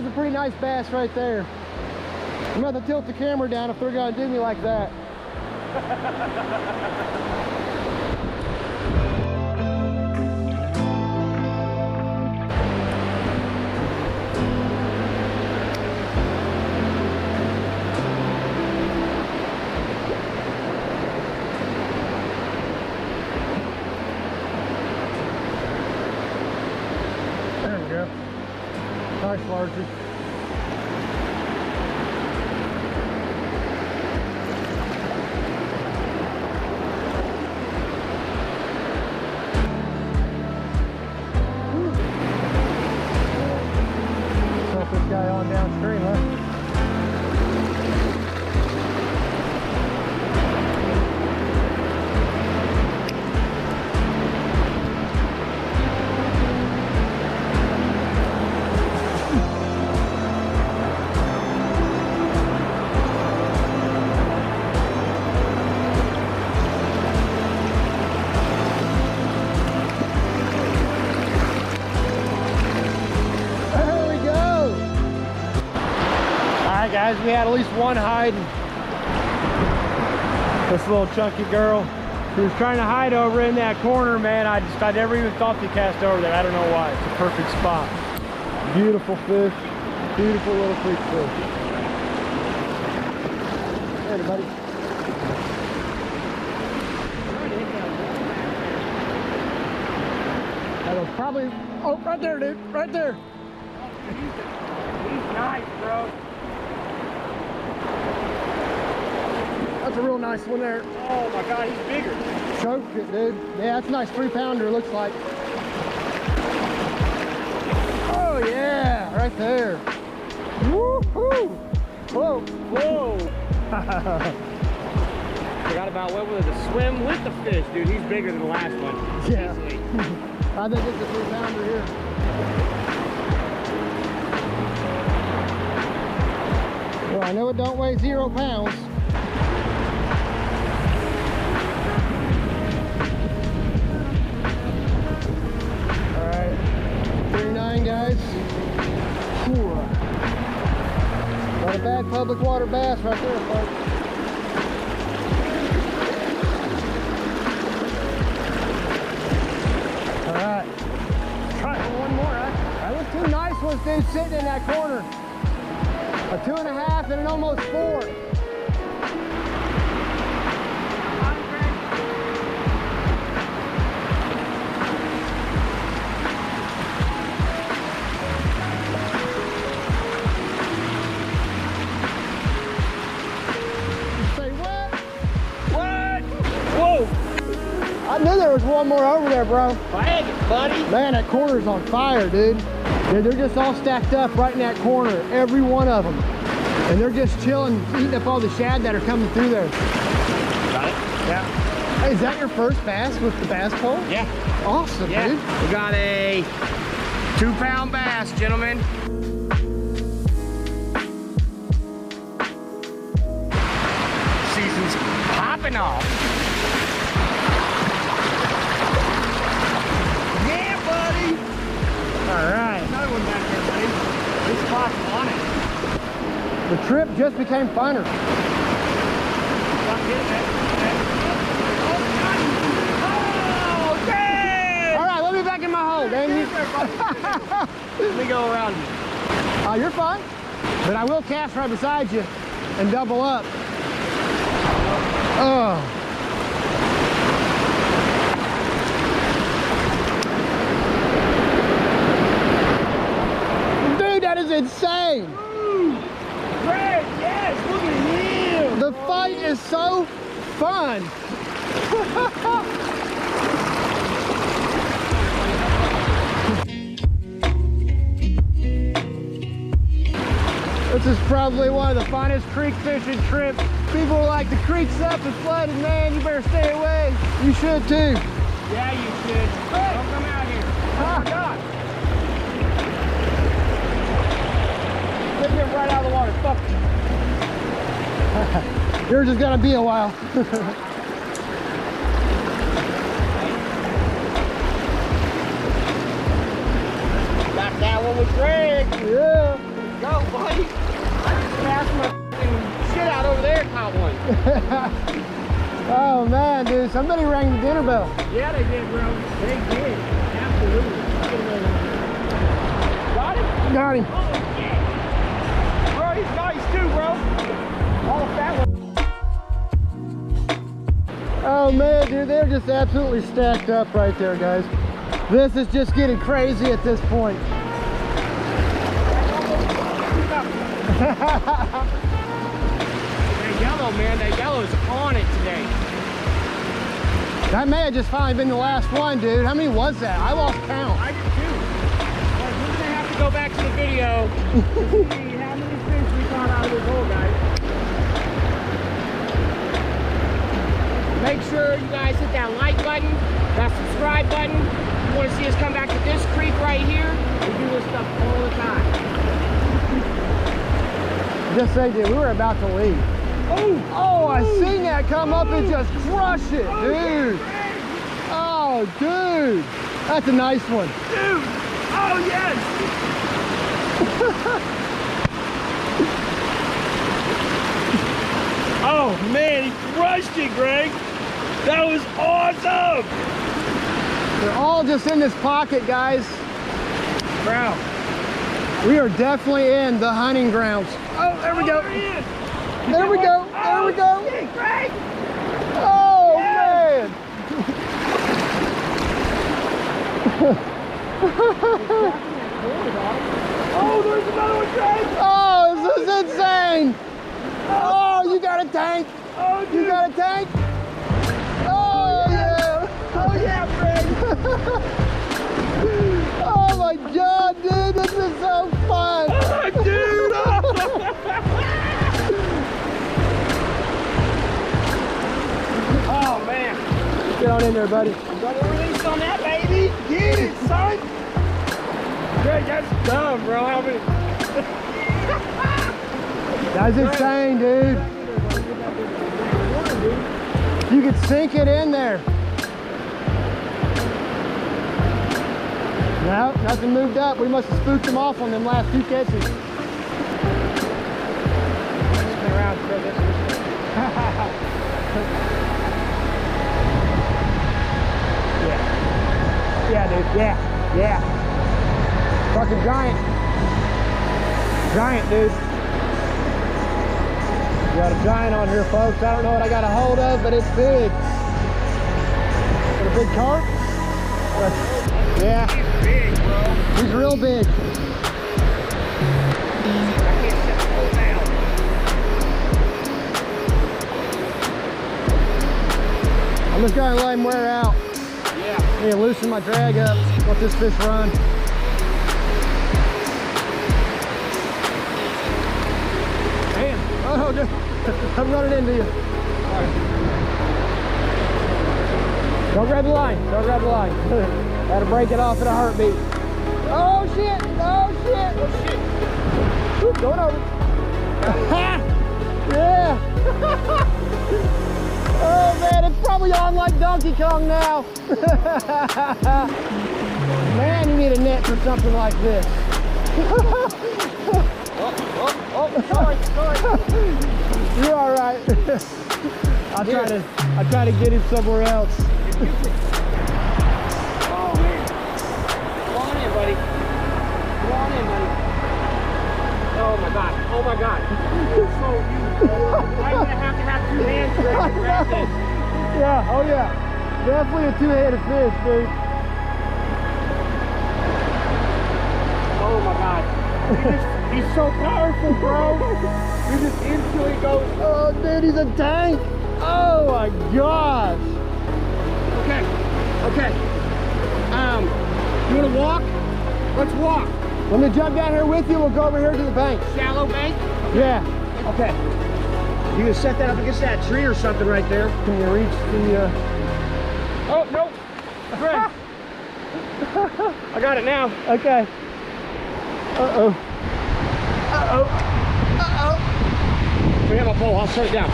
was a pretty nice bass right there. I'm gonna have to tilt the camera down if they're gonna do me like that. There we go. Nice larger. Guy on downstream, huh? Guys, we had at least one hiding. This little chunky girl who was trying to hide over in that corner, man. I never even thought to cast over there. I don't know why. It's a perfect spot. Beautiful fish. Beautiful little creek fish. Hey, buddy. That was probably, oh, right there, dude. Right there. He's nice, bro. That's a real nice one there. Oh my God, he's bigger. Choked it, dude. Yeah, that's a nice 3-pounder, looks like. Oh yeah, right there. Woo-hoo! Whoa, whoa. Forgot about what was the swim with the fish, dude. He's bigger than the last one. Yeah. I think it's a 3-pounder here. Well, I know it don't weigh 0 pounds. Guys, not a bad public water bass right there, folks. All right, try for one more. That was 2 nice ones, dude, sitting in that corner. A 2.5 and an almost 4. I knew there was one more over there, bro. Flag it, buddy. Man, that corner's on fire, dude. They're just all stacked up right in that corner, every one of them. And they're just chilling, eating up all the shad that are coming through there. Got it? Yeah. Hey, is that your first bass with the bass pole? Yeah. Awesome, yeah. Dude. We got a 2-pound bass, gentlemen. Season's popping off. All right. Another one back there, buddy. This spot's on it. The trip just became funner. Oh, dang! All right, let me back in my hole, dang you. Let me go around you. Oh, you're fine. But I will cast right beside you and double up. Oh. That is insane. Ooh, Greg, yes, look at him. The fight is so fun. This is probably one of the funnest creek fishing trips. People are like, the creek's up and flooded, man, you better stay away. You should too. Yeah, you should. Hey. Don't come out here. Oh my God. Get him right out of the water. Fuck. Yours is gonna be a while. Got that one with Greg. Yeah. go, buddy. I just passed my shit out over there and caught one. Oh man, dude, somebody rang the dinner bell. Yeah, they did, bro. They did. Absolutely. Got him? Got him. Oh, yeah. Bro, he's nice too, bro. All fat one. Oh man, dude, they're just absolutely stacked up right there, guys. This is just getting crazy at this point. That yellow, man, that yellow is on it today. That may have just finally been the last one, dude. How many was that? I lost count. I did too. But we're gonna have to go back to the video to see how many fish we caught out of this hole, guys. Make sure you guys hit that like button, that subscribe button. If you want to see us come back to this creek right here, we do this stuff all the time. Just say, dude, we were about to leave. Oh, I seen that come up and just crush it, dude. Oh, dude. That's a nice one. Dude, oh yes. Oh man, he crushed it, Greg. That was awesome. They're all just in this pocket, guys. Bro. We are definitely in the hunting grounds. Oh, there we go. There we go. There we go. Shit, Greg. Oh, man. Oh, there's another one, Greg. Oh, this is insane. Oh, you got a tank. Oh, dude. You got a tank? Oh, yeah. Oh, yeah, Greg. Oh, my God, dude. This is so fun. Oh, dude. Oh, man. Get on in there, buddy. Got a release on that, baby. Get it, son. Greg, that's dumb, bro. How many? That's insane, dude. You could sink it in there. No, nothing moved up. We must have spooked them off on them last two catches. Spin around, throw this way. Yeah, dude. Yeah. Yeah. Fucking giant. Giant, dude. Got a giant on here, folks. I don't know what I got a hold of, but it's big. Got a big carp? Yeah. He's big, bro. He's real big. I can't set the hole down. I'm just gonna let him wear out. Yeah. I need to loosen my drag up. Let this fish run. Damn. Oh, dude. I'm running into you. Don't grab the line. Don't grab the line. Gotta break it off at a heartbeat. Oh shit! Oh shit! Oh, shit. Whoop, going over. Yeah! Oh man, it's probably on like Donkey Kong now. Man, you need a net for something like this. Oh, sorry. You're all right. I'll try to get him somewhere else. Oh, man. Come on in, buddy. Come on in, buddy. Oh, my God. Oh, my God. You're so beautiful. I'm going to have two hands to grab this. Yeah, oh yeah. Definitely a two-headed fish, dude. Oh, my God. He's so powerful, bro. He just instantly goes. Oh, dude, he's a tank. Oh, my gosh. Okay. You want to walk? Let's walk. Let me jump down here with you. We'll go over here to the bank. Shallow bank? Yeah. Okay. You can set that up against that tree or something right there. Can you reach the... Oh, no. Greg. I got it now. Okay. Uh-oh. We have a pole. I'll set it down.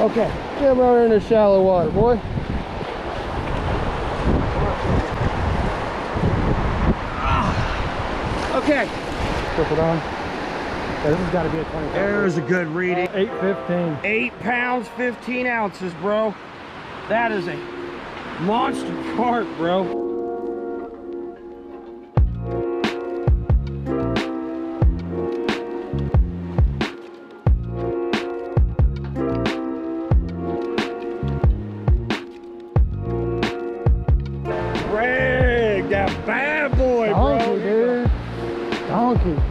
Okay. Get him over in the shallow water, boy. Okay. Flip it on. Yeah, this has got to be a 20. There's a good reading. 8.15. 8 pounds, 15 ounces, bro. That is a monster carp, bro. Greg, that bad boy, Donkey, bro. dude. Donkey.